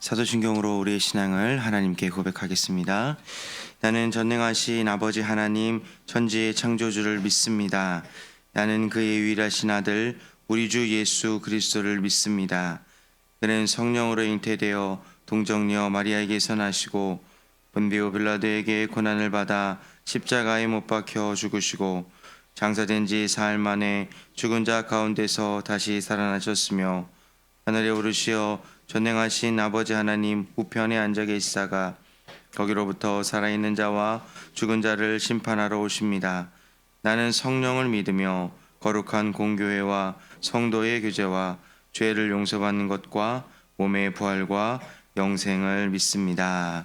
사도신경으로 우리의 신앙을 하나님께 고백하겠습니다. 나는 전능하신 아버지 하나님 천지의 창조주를 믿습니다. 나는 그의 유일하신 아들 우리 주 예수 그리스도를 믿습니다. 그는 성령으로 잉태되어 동정녀 마리아에게서 나시고 본디오 빌라도에게 고난을 받아 십자가에 못 박혀 죽으시고 장사된 지 사흘 만에 죽은 자 가운데서 다시 살아나셨으며 하늘에 오르시어 전능하신 아버지 하나님 우편에 앉아 계시다가 거기로부터 살아있는 자와 죽은 자를 심판하러 오십니다. 나는 성령을 믿으며 거룩한 공교회와 성도의 교제와 죄를 용서받는 것과 몸의 부활과 영생을 믿습니다.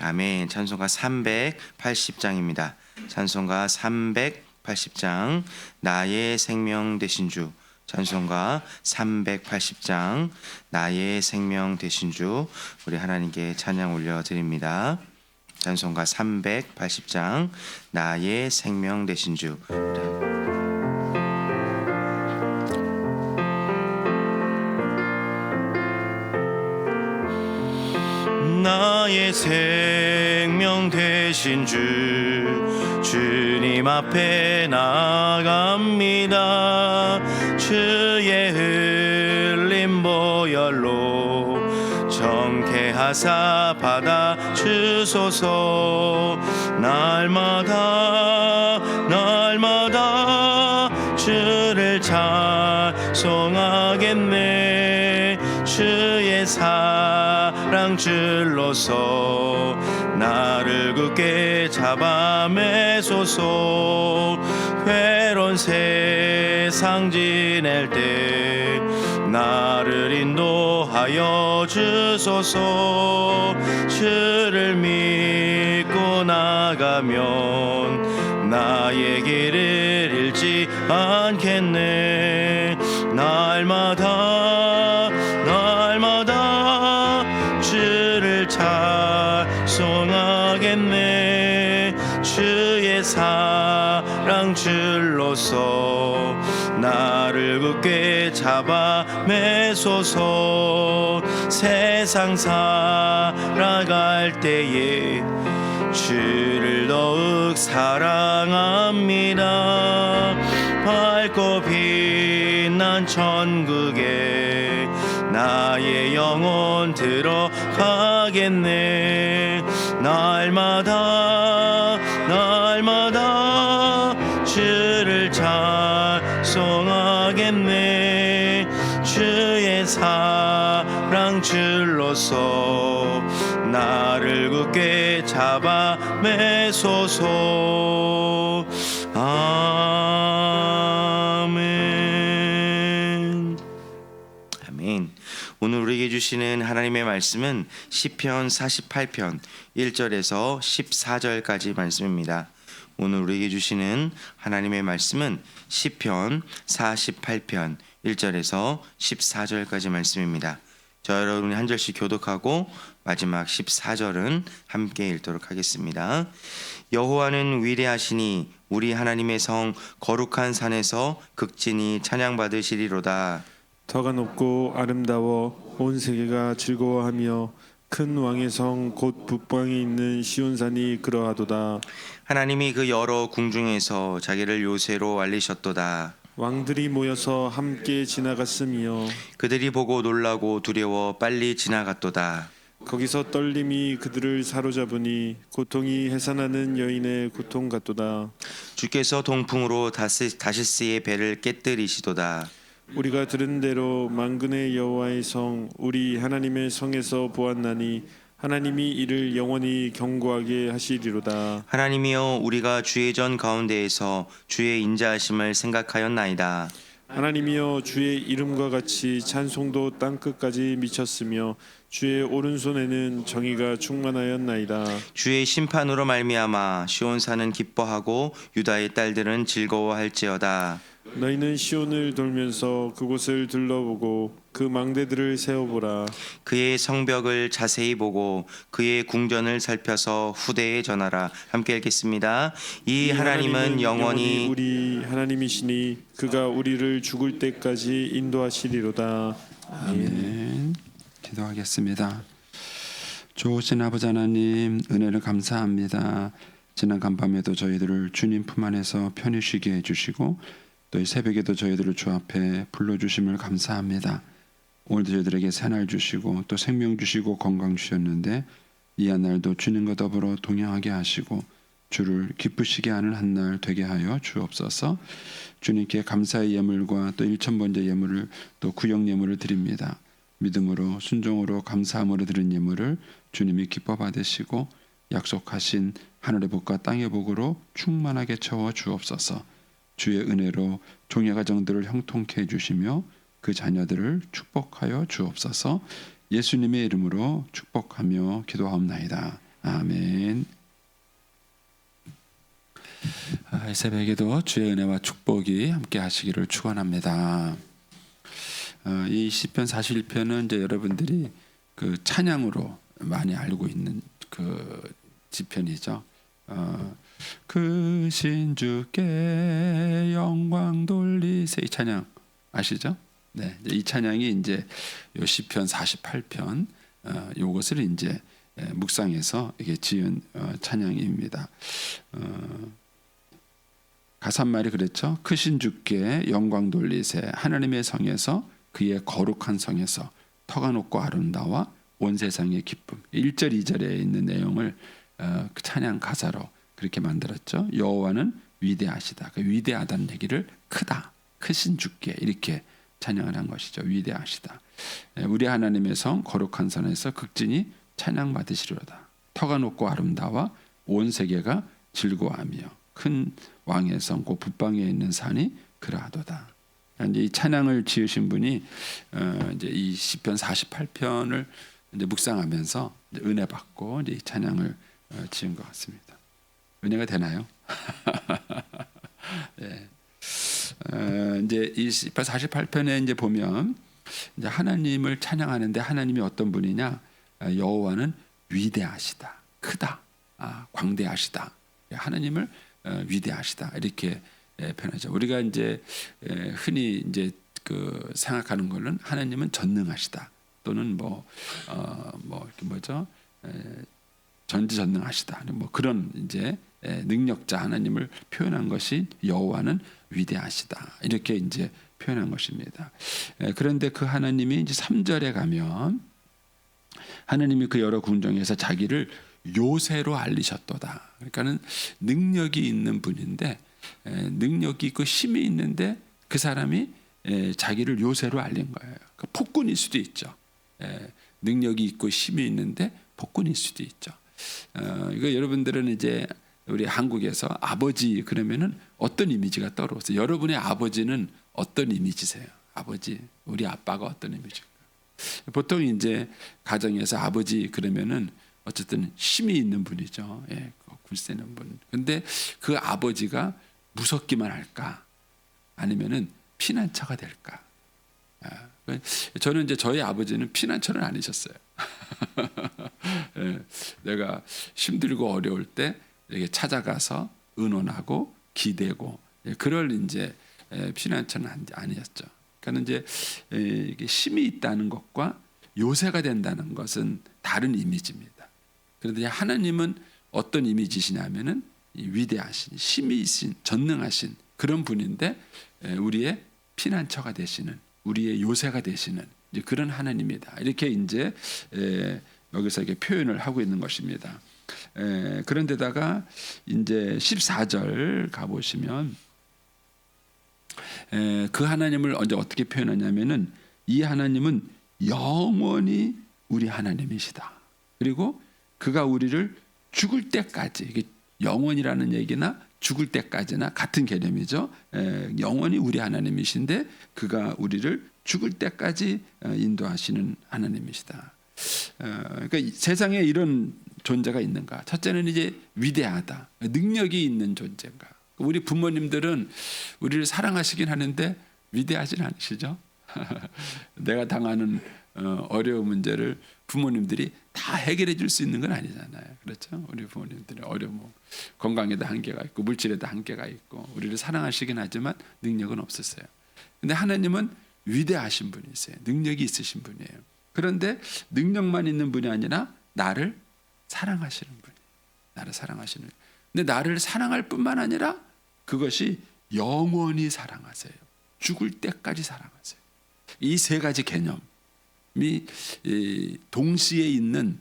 아멘. 찬송가 380장입니다. 찬송가 380장 나의 생명 되신 주. 찬송가 380장 나의 생명 되신 주. 우리 하나님께 찬양 올려드립니다. 찬송가 380장 나의 생명 되신 주. 나의 생명 되신 주 주님 앞에 나아갑니다. 주의 흘린 보혈로 정케하사 받아 주소서. 날마다 주를 찬송하겠네. 주의 사랑 줄로서 나를 굳게 잡아 매소서. 괴로운 세상 지낼 때 나를 인도하여 주소서. 주를 믿고 나가면 나의 길을 잃지 않겠네. 날마다 주를 찬송하겠네. 주의 사랑 줄로서 나를 굳게 잡아 매소서. 세상 살아갈 때에 주를 더욱 사랑합니다. 밝고 빛난 천국에 나의 영혼 들어가겠네. 날마다 주를 찬송하겠네. 주의 사랑 줄로서 나를 굳게 잡아 매소서. 아멘. 아멘. 오늘 우리에게 주시는 하나님의 말씀은 시편 48편 1절에서 14절까지 말씀입니다. 오늘 우리에게 주시는 하나님의 말씀은 시편 48편 1절에서 14절까지 말씀입니다. 저 여러분이 한 절씩 교독하고 마지막 14절은 함께 읽도록 하겠습니다. 여호와는 위대하시니 우리 하나님의 성 거룩한 산에서 극진히 찬양받으시리로다. 터가 높고 아름다워 온 세계가 즐거워하며 큰 왕의 성 곧 북방에 있는 시온산이 그러하도다. 하나님이 그 여러 궁중에서 자기를 요새로 알리셨도다. 왕들이 모여서 함께 지나갔으며 그들이 보고 놀라고 두려워 빨리 지나갔도다. 거기서 떨림이 그들을 사로잡으니 고통이 해산하는 여인의 고통 같도다. 주께서 동풍으로 다시스의 배를 깨뜨리시도다. 우리가 들은 대로 만군의 여호와의 성 우리 하나님의 성에서 보았나니 하나님이 이를 영원히 견고하게 하시리로다. 하나님이여 우리가 주의 전 가운데에서 주의 인자하심을 생각하였나이다. 하나님이여 주의 이름과 같이 찬송도 땅끝까지 미쳤으며 주의 오른손에는 정의가 충만하였나이다. 주의 심판으로 말미암아 시온산은 기뻐하고 유다의 딸들은 즐거워할지어다. 너희는 시온을 돌면서 그곳을 둘러보고 그 망대들을 세어보라. 그의 성벽을 자세히 보고 그의 궁전을 살펴서 후대에 전하라. 함께 읽겠습니다. 이 하나님은 영원히 우리 하나님이시니 그가 우리를 죽을 때까지 인도하시리로다. 아멘. 기도하겠습니다. 좋으신 아버지 하나님, 은혜를 감사합니다. 지난 간밤에도 저희들을 주님 품 안에서 편히 쉬게 해주시고 또 이 새벽에도 저희들을 주 앞에 불러주심을 감사합니다. 오늘도 저희들에게 새날 주시고 또 생명 주시고 건강 주셨는데 이 한 날도 주님과 더불어 동행하게 하시고 주를 기쁘시게 하는 한 날 되게 하여 주옵소서. 주님께 감사의 예물과 또 일천번째 예물을 또 구역 예물을 드립니다. 믿음으로 순종으로 감사함으로 드린 예물을 주님이 기뻐 받으시고 약속하신 하늘의 복과 땅의 복으로 충만하게 채워 주옵소서. 주의 은혜로 종의 가정들을 형통케 해주시며 그 자녀들을 축복하여 주옵소서. 예수님의 이름으로 축복하며 기도하옵나이다. 아멘. 이 새벽에도 주의 은혜와 축복이 함께 하시기를 축원합니다. 이 시편 41편은 이제 여러분들이 그 찬양으로 많이 알고 있는 그 시편이죠. 크신 주께 영광 돌리세, 이 찬양 아시죠? 네, 이 찬양이 이제 요 시편 48편 요것을 이제 묵상해서 이게 지은 찬양입니다. 가사말이 그랬죠. 크신 주께 영광 돌리세, 하나님의 성에서 그의 거룩한 성에서 터가 높고 아름다워 온 세상의 기쁨. 1절 2절에 있는 내용을 그 찬양 가사로 그렇게 만들었죠. 여호와는 위대하시다. 그 위대하다는 얘기를 크다, 크신 주께 이렇게 찬양을 한 것이죠. 위대하시다. 우리 하나님의 성 거룩한 산에서 극진히 찬양 받으시리로다. 터가 높고 아름다워 온 세계가 즐거워하며 큰 왕의 성 곧 북방에 있는 산이 그러하도다. 이제 이 찬양을 지으신 분이 이제 이 시편 48편을 이제 묵상하면서 이제 은혜 받고 이제 이 찬양을 지은 것 같습니다. 은혜가 되나요? 네. 이제 이 시편 48편에 이제 보면 이제 하나님을 찬양하는데 하나님이 어떤 분이냐? 여호와는 위대하시다, 크다, 광대하시다. 하나님을 위대하시다 이렇게 표현하죠. 우리가 이제 흔히 이제 그 생각하는 거는 하나님은 전능하시다 또는 이렇게 뭐죠? 전지전능하시다 뭐 그런 이제 능력자 하나님을 표현한 것이 여호와는 위대하시다 이렇게 이제 표현한 것입니다. 그런데 그 하나님이 이제 3절에 가면 하나님이 그 여러 궁정에서 자기를 요새로 알리셨도다. 그러니까는 능력이 있는 분인데 능력이 있고 힘이 있는데 그 사람이 자기를 요새로 알린 거예요. 그 폭군일 수도 있죠. 능력이 있고 힘이 있는데 폭군일 수도 있죠. 이거 여러분들은 이제 우리 한국에서 아버지 그러면은 어떤 이미지가 떠오르세요? 여러분의 아버지는 어떤 이미지세요? 아버지, 우리 아빠가 어떤 이미지일까? 보통 이제 가정에서 아버지 그러면은 어쨌든 힘이 있는 분이죠. 굴세는 분. 근데 그 아버지가 무섭기만 할까? 아니면은 피난처가 될까? 저는 이제 저희 아버지는 피난처는 아니셨어요. 내가 힘들고 어려울 때 이렇게 찾아가서 의논하고 기대고 그럴 이제 피난처는 아니었죠. 그러니까 이제 이게 힘이 있다는 것과 요새가 된다는 것은 다른 이미지입니다. 그런데 하나님은 어떤 이미지시냐면은 위대하신, 힘이 있신, 전능하신 그런 분인데 우리의 피난처가 되시는, 우리의 요새가 되시는 이제 그런 하나님이다. 이렇게 이제 여기서 이렇게 표현을 하고 있는 것입니다. 그런데다가 이제 14절 가 보시면 그 하나님을 언제 어떻게 표현하냐면은 이 하나님은 영원히 우리 하나님이시다. 그리고 그가 우리를 죽을 때까지, 이게 영원이라는 얘기나 죽을 때까지나 같은 개념이죠. 영원히 우리 하나님이신데 그가 우리를 죽을 때까지 인도하시는 하나님이시다. 그러니까 세상에 이런 존재가 있는가? 첫째는 이제 위대하다, 능력이 있는 존재인가? 우리 부모님들은 우리를 사랑하시긴 하는데 위대하진 않으시죠? 내가 당하는 어려운 문제를 부모님들이 다 해결해 줄 수 있는 건 아니잖아요. 그렇죠? 우리 부모님들이 어려움, 건강에도 한계가 있고 물질에도 한계가 있고 우리를 사랑하시긴 하지만 능력은 없었어요. 근데 하나님은 위대하신 분이세요. 능력이 있으신 분이에요. 그런데 능력만 있는 분이 아니라 나를 사랑하시는 분이에요. 나를 사랑하시는. 근데 나를 사랑할 뿐만 아니라 그것이 영원히 사랑하세요. 죽을 때까지 사랑하세요. 이 세 가지 개념이 동시에 있는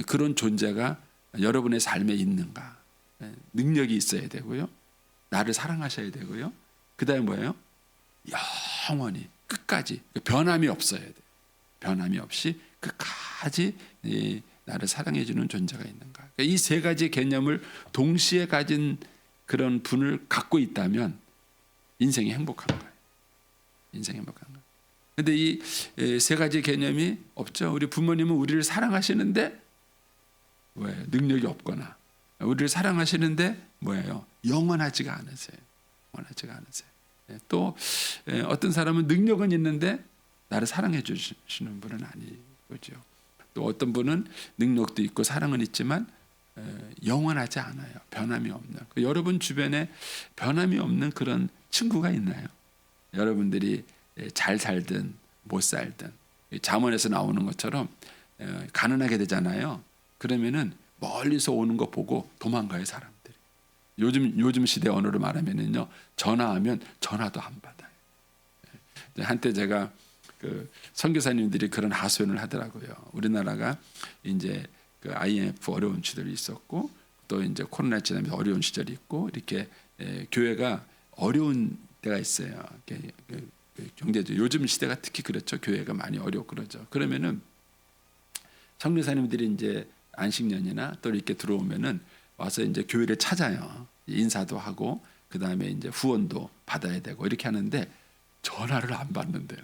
그런 존재가 여러분의 삶에 있는가? 능력이 있어야 되고요. 나를 사랑하셔야 되고요. 그다음에 뭐예요? 영원히 끝까지 변함이 없어야 돼요. 변함이 없이 끝까지 나를 사랑해 주는 존재가 있는가? 이 세 가지 개념을 동시에 가진 그런 분을 갖고 있다면 인생이 행복한 거예요. 인생이 행복한 거예요. 근데 이 세 가지 개념이 없죠. 우리 부모님은 우리를 사랑하시는데 왜 능력이 없거나 우리를 사랑하시는데 뭐예요? 영원하지가 않으세요. 영원하지가 않으세요. 또 어떤 사람은 능력은 있는데 나를 사랑해 주시는 분은 아니죠. 또 어떤 분은 능력도 있고 사랑은 있지만 영원하지 않아요. 변함이 없는. 여러분 주변에 변함이 없는 그런 친구가 있나요? 여러분들이 잘 살든 못 살든 잠언에서 나오는 것처럼 가난하게 되잖아요. 그러면은 멀리서 오는 거 보고 도망가요, 사람들이. 요즘 시대 언어로 말하면은요, 전화하면 전화도 안 받아요. 한때 제가 그 선교사님들이 그런 하소연을 하더라고요. 우리나라가 이제 그 IMF 어려운 시절이 있었고 또 이제 코로나 지나면서 어려운 시절이 있고 이렇게 교회가 어려운 때가 있어요. 경제적 요즘 시대가 특히 그렇죠. 교회가 많이 어렵고 그러죠. 그러면은 선교사님들이 이제 안식년이나 또 이렇게 들어오면은 와서 이제 교회를 찾아요. 인사도 하고 그 다음에 이제 후원도 받아야 되고 이렇게 하는데 전화를 안 받는데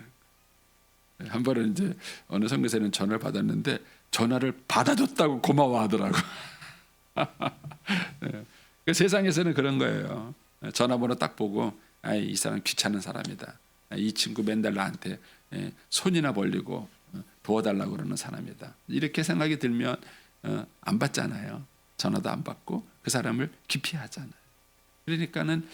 한 번은 이제 어느 선교사는 전화를 받았는데 전화를 받아줬다고 고마워하더라고. 네. 세상에서는 그런 거예요. 전화번호 딱 보고 이 사람 귀찮은 사람이다. 이 친구 맨날 나한테 손이나 벌리고 도와달라고 그러는 사람이다. 이렇게 생각이 들면 안 받잖아요. 전화도 안 받고 그 사람을 기피하잖아요. 그러니까는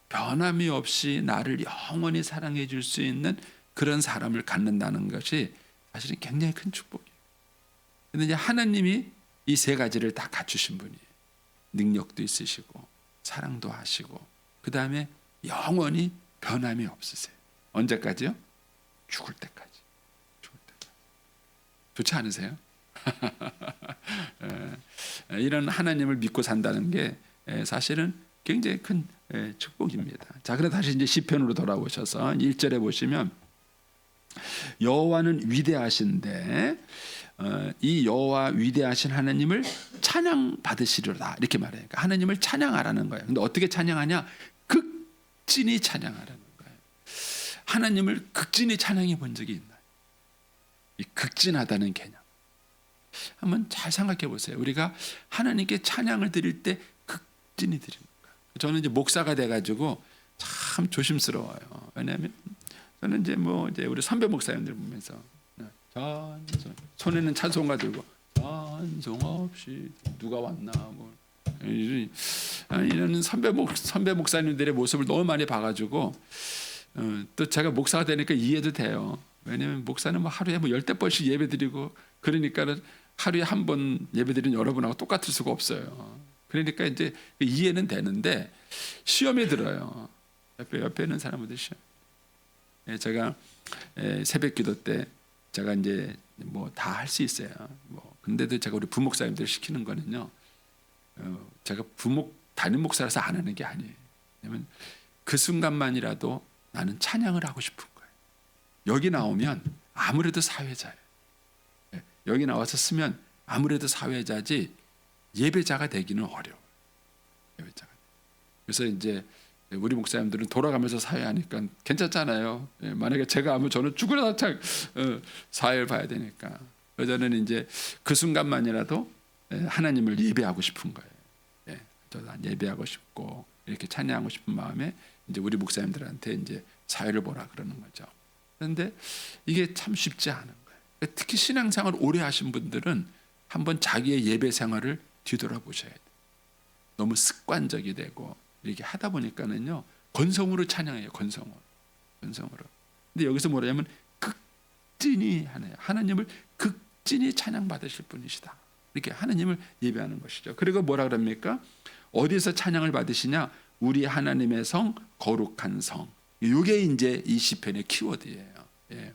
변함이 없이 나를 영원히 사랑해 줄 수 있는 그런 사람을 갖는다는 것이 사실은 굉장히 큰 축복이에요. 그런데 이제 하나님이 이 세 가지를 다 갖추신 분이에요. 능력도 있으시고 사랑도 하시고 그 다음에 영원히 변함이 없으세요. 언제까지요? 죽을 때까지. 죽을 때까지. 좋지 않으세요? 이런 하나님을 믿고 산다는 게 사실은 굉장히 큰 축복입니다. 자, 그럼 다시 이제 시편으로 돌아오셔서 1절에 보시면 여호와는 위대하신데 이 여호와 위대하신 하나님을 찬양 받으시리로다 이렇게 말해요. 그러니까 하나님을 찬양하라는 거예요. 근데 어떻게 찬양하냐? 극진히 찬양하라는 거예요. 하나님을 극진히 찬양해 본 적이 있나요? 이 극진하다는 개념. 한번 잘 생각해 보세요. 우리가 하나님께 찬양을 드릴 때 극진히 드립니다. 저는 이제 목사가 돼가지고 참 조심스러워요. 왜냐하면 저는 이제 우리 선배 목사님들 보면서 찬송 손에는 찬송가 들고 찬송 없이 누가 왔나 뭐 이런 선배 목사님들의 모습을 너무 많이 봐가지고 또 제가 목사가 되니까 이해도 돼요. 왜냐하면 목사는 뭐 하루에 뭐 10대 번씩 예배드리고 그러니까는 하루에 한 번 예배드리는 여러분하고 똑같을 수가 없어요. 그러니까 이제 이해는 되는데 시험에 들어요. 옆에 있는 사람들 시험. 제가 새벽기도 때 제가 이제 뭐 다 할 수 있어요. 뭐 근데도 제가 우리 부목사님들 시키는 거는요. 제가 담임 목사라서 안 하는 게 아니에요. 왜냐면 그 순간만이라도 나는 찬양을 하고 싶은 거예요. 여기 나오면 아무래도 사회자예요. 여기 나와서 쓰면 아무래도 사회자지 예배자가 되기는 어려워요. 예배자가. 그래서 이제 우리 목사님들은 돌아가면서 사회하니까 괜찮잖아요. 만약에 제가 하면 저는 죽으려다 참 사회를 봐야 되니까. 저는 이제 그 순간만이라도 하나님을 예배하고 싶은 거예요. 저도 예배하고 싶고 이렇게 찬양하고 싶은 마음에 이제 우리 목사님들한테 이제 사회를 보라 그러는 거죠. 그런데 이게 참 쉽지 않은 거예요. 특히 신앙생활 오래 하신 분들은 한번 자기의 예배 생활을 뒤돌아보셔야 돼요. 너무 습관적이 되고 이렇게 하다 보니까는요 건성으로 찬양해요. 건성으로. 근데 여기서 뭐냐면 극진히 하나님을 극진히 찬양받으실 분이시다. 이렇게 하나님을 예배하는 것이죠. 그리고 뭐라 그럽니까? 어디서 찬양을 받으시냐? 우리 하나님의 성, 거룩한 성. 이게 이제 이 시편의 키워드예요. 예.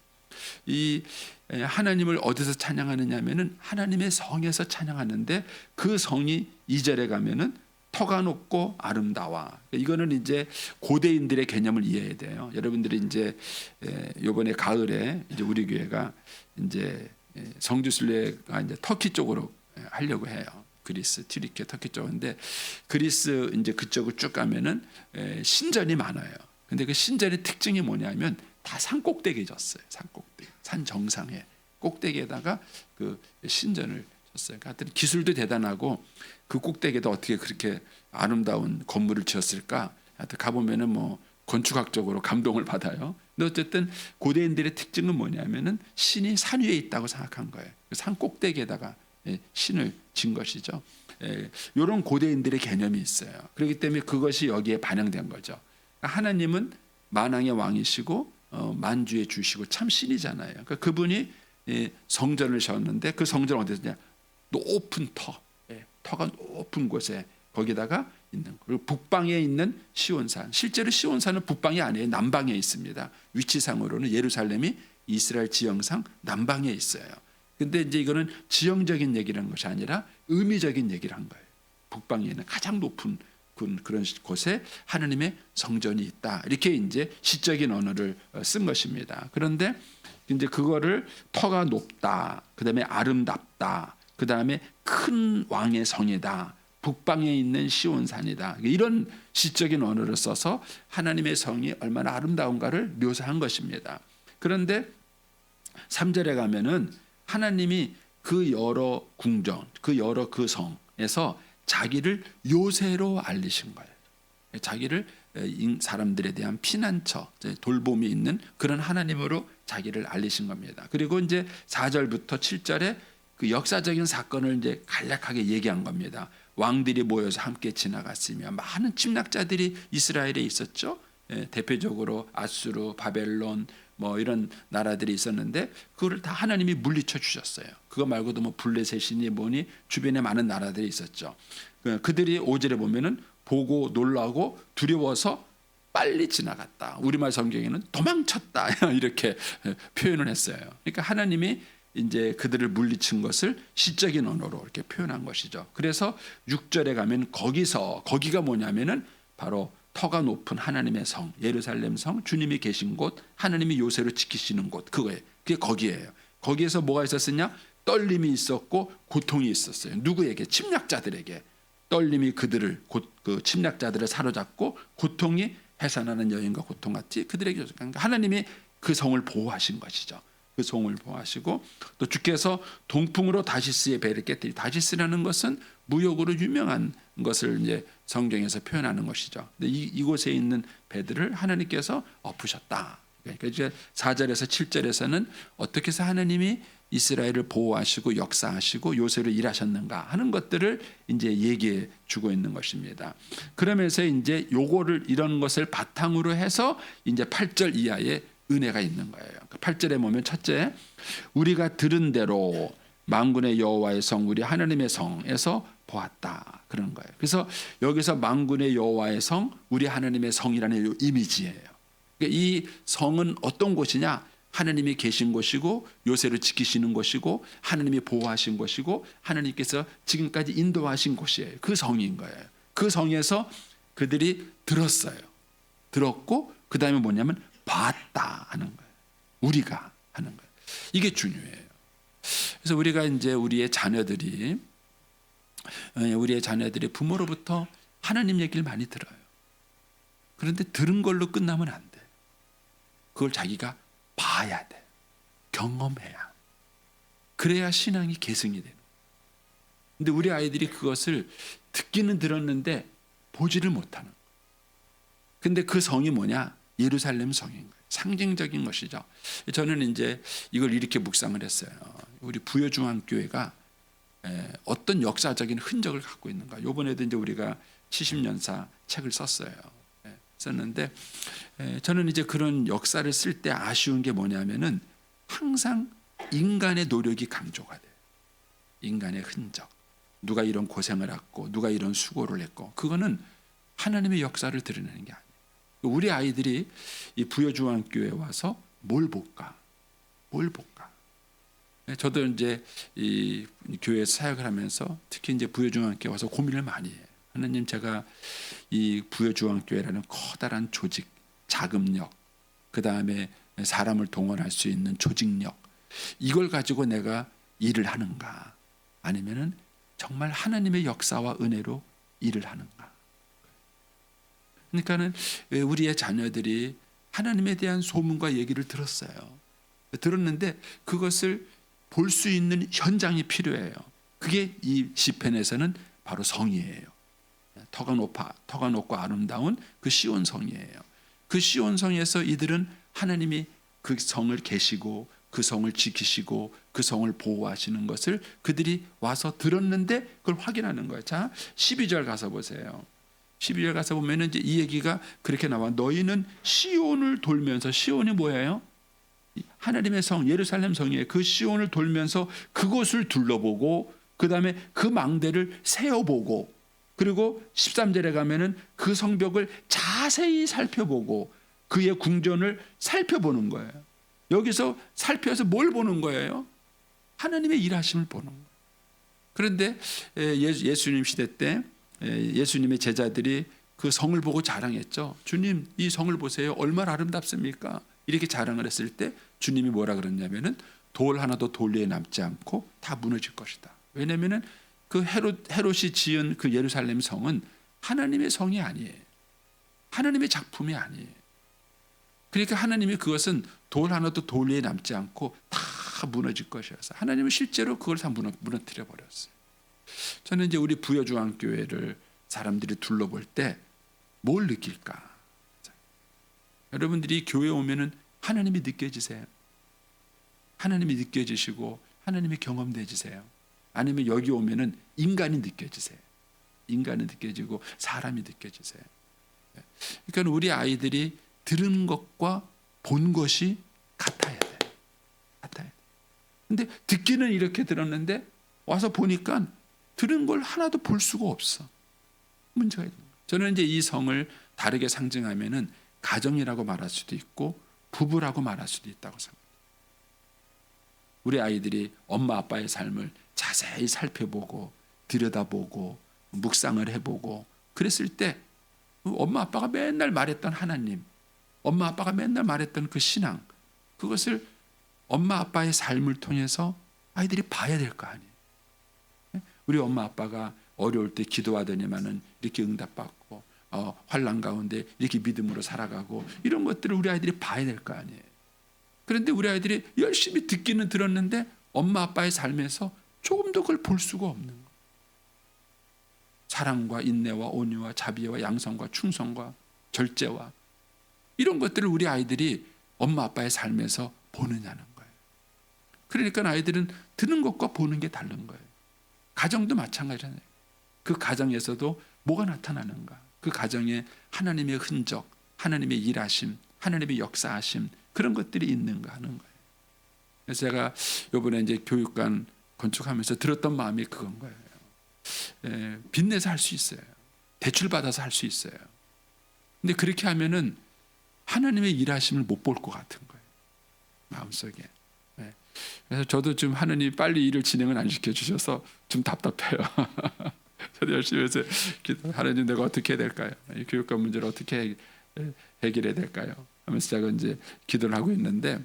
이 하나님을 어디서 찬양하느냐면은 하나님의 성에서 찬양하는데 그 성이 2절에 가면은 터가 높고 아름다워. 이거는 이제 고대인들의 개념을 이해해야 돼요. 여러분들이 이제 이번에 가을에 이제 우리 교회가 이제 성지순례가 이제 터키 쪽으로 하려고 해요. 그리스, 튀르키예, 터키 쪽인데 그리스 이제 그쪽을 쭉 가면은 신전이 많아요. 근데 그 신전의 특징이 뭐냐면 다 산 꼭대기에 졌어요. 산 꼭대기, 산 정상에 꼭대기에다가 그 신전을 졌어요. 그러니까 하여튼 기술도 대단하고 그 꼭대기에다 어떻게 그렇게 아름다운 건물을 지었을까? 하여튼 가보면은 뭐 건축학적으로 감동을 받아요. 근데 어쨌든 고대인들의 특징은 뭐냐면은 신이 산 위에 있다고 생각한 거예요. 산 꼭대기에다가 신을 진 것이죠. 이런 고대인들의 개념이 있어요. 그렇기 때문에 그것이 여기에 반영된 거죠. 하나님은 만왕의 왕이시고 만주의 주시고 참 신이잖아요. 그러니까 그분이 성전을 지었는데 그 성전 어디서냐? 높은 터가 높은 곳에 거기다가 있는 거. 그리고 북방에 있는 시온산. 실제로 시온산은 북방이 아니에요. 남방에 있습니다. 위치상으로는 예루살렘이 이스라엘 지형상 남방에 있어요. 근데 이제 이거는 지형적인 얘기라는 것이 아니라 의미적인 얘기를 한 거예요. 북방에 있는 가장 높은 그런 곳에 하나님의 성전이 있다. 이렇게 이제 시적인 언어를 쓴 것입니다. 그런데 이제 그거를 터가 높다. 그다음에 아름답다. 그다음에 큰 왕의 성이다. 북방에 있는 시온산이다. 이런 시적인 언어를 써서 하나님의 성이 얼마나 아름다운가를 묘사한 것입니다. 그런데 3절에 가면은 하나님이 그 여러 궁전, 그 여러 그 성에서 자기를 요새로 알리신 거예요. 자기를 사람들에 대한 피난처, 돌봄이 있는 그런 하나님으로 자기를 알리신 겁니다. 그리고 이제 4절부터 7절에 그 역사적인 사건을 이제 간략하게 얘기한 겁니다. 왕들이 모여서 함께 지나갔으며 많은 침략자들이 이스라엘에 있었죠. 대표적으로 아수르, 바벨론 뭐 이런 나라들이 있었는데 그거를 다 하나님이 물리쳐 주셨어요. 그거 말고도 뭐 블레셋이니 뭐니 주변에 많은 나라들이 있었죠. 그들이 5절에 보면은 보고 놀라고 두려워서 빨리 지나갔다. 우리말 성경에는 도망쳤다 이렇게 표현을 했어요. 그러니까 하나님이 이제 그들을 물리친 것을 시적인 언어로 이렇게 표현한 것이죠. 그래서 6절에 가면 거기가 뭐냐면은 바로 터가 높은 하나님의 성, 예루살렘 성, 주님이 계신 곳, 하나님이 요새로 지키시는 곳, 그거예요. 그게 거기예요. 거기에서 뭐가 있었느냐? 떨림이 있었고 고통이 있었어요. 누구에게? 침략자들에게. 떨림이 그들을 그 침략자들을 사로잡고 고통이 해산하는 여인과 고통 같이 그들에게 줬어요. 그러니까 하나님이 그 성을 보호하신 것이죠. 그 성을 보호하시고 또 주께서 동풍으로 다시스의 배를 깨뜨리. 다시스라는 것은 무역으로 유명한 것을 이제 성경에서 표현하는 것이죠. 근데 이곳에 있는 배들을 하나님께서 엎으셨다. 그러니까 이제 4절에서 7절에서는 어떻게 해서 하나님이 이스라엘을 보호하시고 역사하시고 요새로 일하셨는가 하는 것들을 이제 얘기해 주고 있는 것입니다. 그러면서 이제 요거를 이런 것을 바탕으로 해서 이제 8절 이하에 은혜가 있는 거예요. 8절에 보면 첫째, 우리가 들은 대로 만군의 여호와의 성, 우리 하나님의 성에서 보았다. 그런 거예요. 그래서 여기서 만군의 여호와의 성, 우리 하나님의 성이라는 이미지예요. 그러니까 이 성은 어떤 곳이냐? 하나님이 계신 곳이고 요새를 지키시는 곳이고 하나님이 보호하신 곳이고 하나님께서 지금까지 인도하신 곳이에요. 그 성인 거예요. 그 성에서 그들이 들었어요. 들었고 그 다음에 뭐냐면 봤다 하는 거예요. 우리가 하는 거예요. 이게 중요해요. 그래서 우리가 이제 우리의 자녀들이 부모로부터 하나님 얘기를 많이 들어요. 그런데 들은 걸로 끝나면 안 돼. 그걸 자기가 봐야 돼. 경험해야. 그래야 신앙이 계승이 되는. 근데 우리 아이들이 그것을 듣기는 들었는데 보지를 못하는. 근데 그 성이 뭐냐? 예루살렘 성인 거예요. 상징적인 것이죠. 저는 이제 이걸 이렇게 묵상을 했어요. 우리 부여중앙교회가 어떤 역사적인 흔적을 갖고 있는가. 이번에도 이제 우리가 70년사 책을 썼어요. 썼는데 저는 이제 그런 역사를 쓸 때 아쉬운 게 뭐냐면은 항상 인간의 노력이 강조가 돼요. 인간의 흔적. 누가 이런 고생을 했고 누가 이런 수고를 했고 그거는 하나님의 역사를 드러내는 게 아니에요. 우리 아이들이 이 부여중앙교회에 와서 뭘 볼까? 뭘 볼까? 저도 이제 이 교회에서 사역을 하면서 특히 이제 부여중앙교회 와서 고민을 많이 해요. 하나님, 제가 이 부여중앙교회라는 커다란 조직, 자금력, 그 다음에 사람을 동원할 수 있는 조직력, 이걸 가지고 내가 일을 하는가? 아니면은 정말 하나님의 역사와 은혜로 일을 하는가? 그러니까는 우리의 자녀들이 하나님에 대한 소문과 얘기를 들었어요. 들었는데 그것을 볼 수 있는 현장이 필요해요. 그게 이 시편에서는 바로 성이에요. 터가 높고 아름다운 그 시온 성이에요. 그 시온 성에서 이들은 하나님이 그 성을 계시고 그 성을 지키시고 그 성을 보호하시는 것을 그들이 와서 들었는데 그걸 확인하는 거예요. 자, 12절 가서 보세요. 12절 가서 보면은 이제 이 얘기가 그렇게 나와. 너희는 시온을 돌면서, 시온이 뭐예요? 하나님의 성, 예루살렘 성이에요. 그 시온을 돌면서 그곳을 둘러보고 그 다음에 그 망대를 세어보고, 그리고 13절에 가면은 그 성벽을 자세히 살펴보고 그의 궁전을 살펴보는 거예요. 여기서 살펴서 뭘 보는 거예요? 하나님의 일하심을 보는 거예요. 그런데 예수님 시대 때 예수님의 제자들이 그 성을 보고 자랑했죠. 주님, 이 성을 보세요. 얼마나 아름답습니까? 이렇게 자랑을 했을 때 주님이 뭐라 그랬냐면은 돌 하나도 돌 위에 남지 않고 다 무너질 것이다. 왜냐면은 그 헤롯이 지은 그 예루살렘 성은 하나님의 성이 아니에요. 하나님의 작품이 아니에요. 그러니까 하나님이 그것은 돌 하나도 돌 위에 남지 않고 다 무너질 것이어서 하나님은 실제로 그걸 다 무너뜨려 버렸어요. 저는 이제 우리 부여중앙교회를 사람들이 둘러볼 때 뭘 느낄까? 여러분들이 교회 오면은 하나님이 느껴지세요? 하나님이 느껴지시고 하나님이 경험되지세요? 아니면 여기 오면은 인간이 느껴지세요? 인간이 느껴지고 사람이 느껴지세요? 그러니까 우리 아이들이 들은 것과 본 것이 같아야 돼요. 같아야 돼요. 근데 듣기는 이렇게 들었는데 와서 보니까 들은 걸 하나도 볼 수가 없어. 문제가 있는 거예요. 저는 이제 이 성을 다르게 상징하면은 가정이라고 말할 수도 있고 부부라고 말할 수도 있다고 생각합니다. 우리 아이들이 엄마 아빠의 삶을 자세히 살펴보고 들여다보고 묵상을 해보고 그랬을 때 엄마 아빠가 맨날 말했던 하나님, 엄마 아빠가 맨날 말했던 그 신앙, 그것을 엄마 아빠의 삶을 통해서 아이들이 봐야 될 거 아니에요. 우리 엄마 아빠가 어려울 때 기도하더니만은 이렇게 응답받고 환난 가운데 이렇게 믿음으로 살아가고 이런 것들을 우리 아이들이 봐야 될 거 아니에요. 그런데 우리 아이들이 열심히 듣기는 들었는데 엄마 아빠의 삶에서 조금도 그걸 볼 수가 없는 거예요. 사랑과 인내와 온유와 자비와 양성과 충성과 절제와 이런 것들을 우리 아이들이 엄마 아빠의 삶에서 보느냐는 거예요. 그러니까 아이들은 듣는 것과 보는 게 다른 거예요. 가정도 마찬가지잖아요. 그 가정에서도 뭐가 나타나는가? 그 가정에 하나님의 흔적, 하나님의 일하심, 하나님의 역사하심 그런 것들이 있는가 하는 거예요. 그래서 제가 이번에 이제 교육관 건축하면서 들었던 마음이 그건 거예요. 빚내서 할 수 있어요. 대출 받아서 할 수 있어요. 근데 그렇게 하면은 하나님의 일하심을 못 볼 것 같은 거예요. 마음속에. 그래서 저도 좀 하나님 빨리 일을 진행을 안 시켜주셔서 좀 답답해요. 저도 열심히 해서 하나님 내가 어떻게 해야 될까요? 이 교육관 문제를 어떻게 해결해야 될까요? 하면서 제가 이제 기도를 하고 있는데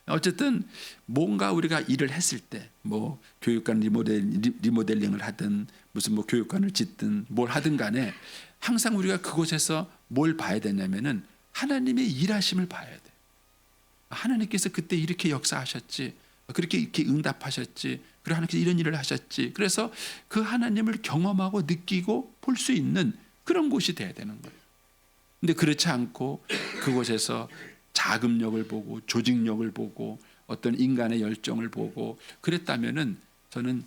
어쨌든 뭔가 우리가 일을 했을 때 뭐 교육관 리모델링을 하든 무슨 뭐 교육관을 짓든 뭘 하든 간에 항상 우리가 그곳에서 뭘 봐야 되냐면은 하나님의 일하심을 봐야 돼. 하나님께서 그때 이렇게 역사하셨지, 그렇게 이렇게 응답하셨지, 그리고 하나님께서 이런 일을 하셨지. 그래서 그 하나님을 경험하고 느끼고 볼 수 있는 그런 곳이 돼야 되는 거예요. 근데 그렇지 않고 그곳에서 자금력을 보고 조직력을 보고 어떤 인간의 열정을 보고 그랬다면은 저는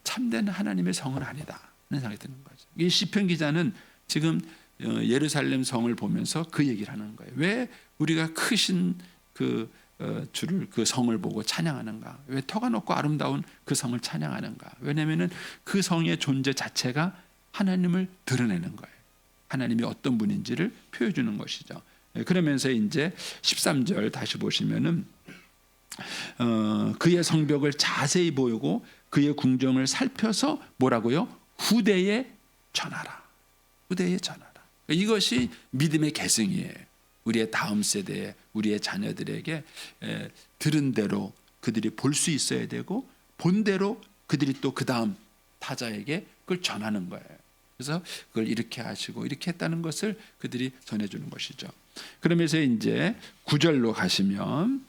참된 하나님의 성은 아니다는 생각이 드는 거죠. 이 시편 기자는 지금 예루살렘 성을 보면서 그 얘기를 하는 거예요. 왜 우리가 크신 그 주를 그 성을 보고 찬양하는가? 왜 터가 높고 아름다운 그 성을 찬양하는가? 왜냐하면은 그 성의 존재 자체가 하나님을 드러내는 거예요. 하나님이 어떤 분인지를 표해주는 것이죠. 그러면서 이제 13절 다시 보시면은 그의 성벽을 자세히 보고 그의 궁정을 살펴서 뭐라고요? 후대에 전하라. 후대에 전하라. 이것이 믿음의 계승이에요. 우리의 다음 세대에 우리의 자녀들에게 들은 대로 그들이 볼 수 있어야 되고 본 대로 그들이 또 그 다음 타자에게 그걸 전하는 거예요. 그래서 그걸 이렇게 하시고 이렇게 했다는 것을 그들이 전해주는 것이죠. 그러면서 이제 9절로 가시면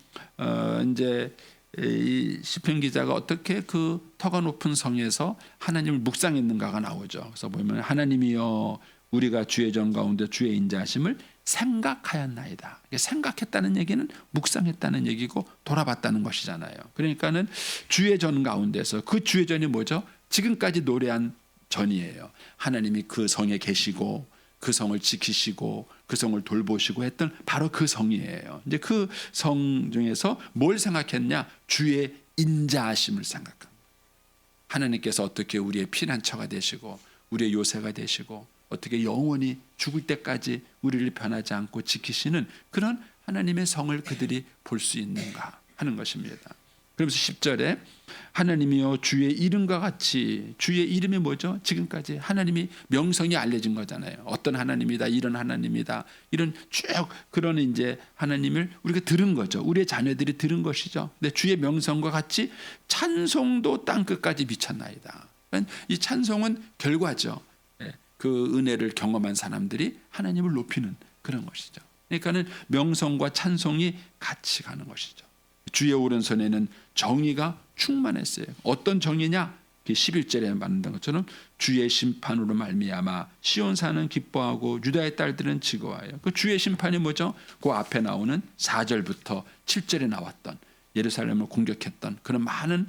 이제 이 시편 기자가 어떻게 그 터가 높은 성에서 하나님을 묵상했는가가 나오죠. 그래서 보면 하나님이여 우리가 주의 전 가운데 주의 인자하심을 생각하였나이다. 생각했다는 얘기는 묵상했다는 얘기고 돌아봤다는 것이잖아요. 그러니까는 주의 전 가운데서 그 주의 전이 뭐죠? 지금까지 노래한 전이에요. 하나님이 그 성에 계시고 그 성을 지키시고 그 성을 돌보시고 했던 바로 그 성이에요. 이제 그 성 중에서 뭘 생각했냐? 주의 인자하심을 생각합니다. 하나님께서 어떻게 우리의 피난처가 되시고 우리의 요새가 되시고 어떻게 영원히 죽을 때까지 우리를 변하지 않고 지키시는 그런 하나님의 성을 그들이 볼 수 있는가 하는 것입니다. 그러면서 10절에 하나님이여 주의 이름과 같이, 주의 이름이 뭐죠? 지금까지 하나님이 명성이 알려진 거잖아요. 어떤 하나님이다, 이런 하나님이다, 이런 쭉 그런 이제 하나님을 우리가 들은 거죠. 우리의 자녀들이 들은 것이죠. 근데 주의 명성과 같이 찬송도 땅 끝까지 미쳤나이다. 이 찬송은 결과죠. 그 은혜를 경험한 사람들이 하나님을 높이는 그런 것이죠. 그러니까는 명성과 찬송이 같이 가는 것이죠. 주의 오른손에는 정의가 충만했어요. 어떤 정의냐? 11절에 말한다는 것처럼 주의 심판으로 말미암아 시온산은 기뻐하고 유다의 딸들은 즐거워해요. 그 주의 심판이 뭐죠? 그 앞에 나오는 4절부터 7절에 나왔던 예루살렘을 공격했던 그런 많은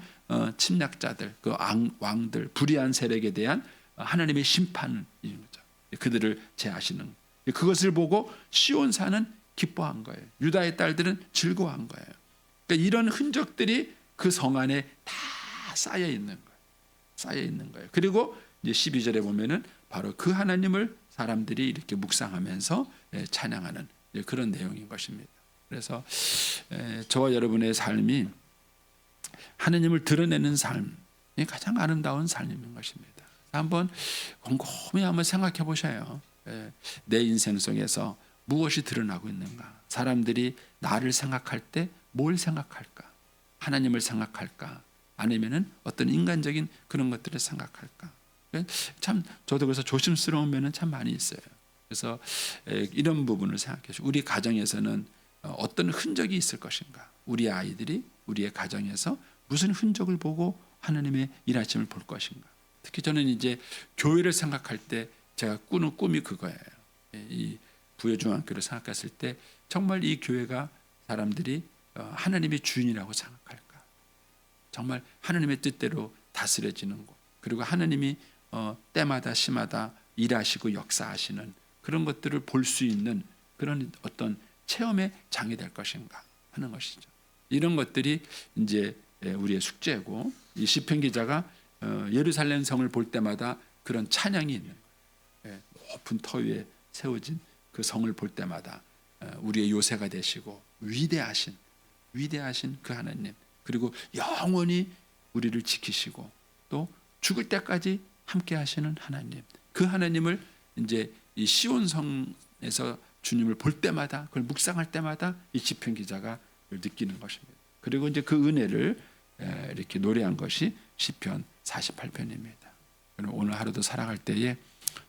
침략자들, 그 왕들, 불의한 세력에 대한 하나님의 심판을 이런 거죠. 그들을 제하시는 그것을 보고 시온산은 기뻐한 거예요. 유다의 딸들은 즐거워한 거예요. 그러니까 이런 흔적들이 그 성 안에 다 쌓여 있는 거예요. 쌓여 있는 거예요. 그리고 이제 12절에 보면은 바로 그 하나님을 사람들이 이렇게 묵상하면서 찬양하는 그런 내용인 것입니다. 그래서 저와 여러분의 삶이 하나님을 드러내는 삶이 가장 아름다운 삶인 것입니다. 한번 곰곰이 한번 생각해 보셔요. 내 인생 속에서 무엇이 드러나고 있는가? 사람들이 나를 생각할 때 뭘 생각할까? 하나님을 생각할까? 아니면은 어떤 인간적인 그런 것들을 생각할까? 참 저도 그래서 조심스러운 면은 참 많이 있어요. 그래서 이런 부분을 생각해 주시고 우리 가정에서는 어떤 흔적이 있을 것인가? 우리 아이들이 우리의 가정에서 무슨 흔적을 보고 하나님의 일하심을 볼 것인가? 특히 저는 이제 교회를 생각할 때 제가 꾸는 꿈이 그거예요. 이 부여중앙교를 생각했을 때 정말 이 교회가 사람들이 하나님의 주인이라고 생각할까? 정말 하나님의 뜻대로 다스려지는 곳. 그리고 하나님이 때마다 시마다 일하시고 역사하시는 그런 것들을 볼 수 있는 그런 어떤 체험의 장이 될 것인가 하는 것이죠. 이런 것들이 이제 우리의 숙제고 이 시편 기자가 예루살렘 성을 볼 때마다 그런 찬양이 있는 거예요. 높은 터 위에 세워진 그 성을 볼 때마다 우리의 요새가 되시고 위대하신 그 하나님, 그리고 영원히 우리를 지키시고 또 죽을 때까지 함께 하시는 하나님, 그 하나님을 이제 이 시온성에서 주님을 볼 때마다 그걸 묵상할 때마다 이 시편 기자가 느끼는 것입니다. 그리고 이제 그 은혜를 이렇게 노래한 것이 시편 48편입니다. 오늘 하루도 살아갈 때에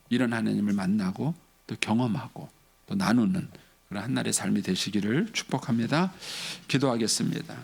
이런 하나님을 만나고 또 경험하고 또 나누는 그런 한날의 삶이 되시기를 축복합니다. 기도하겠습니다.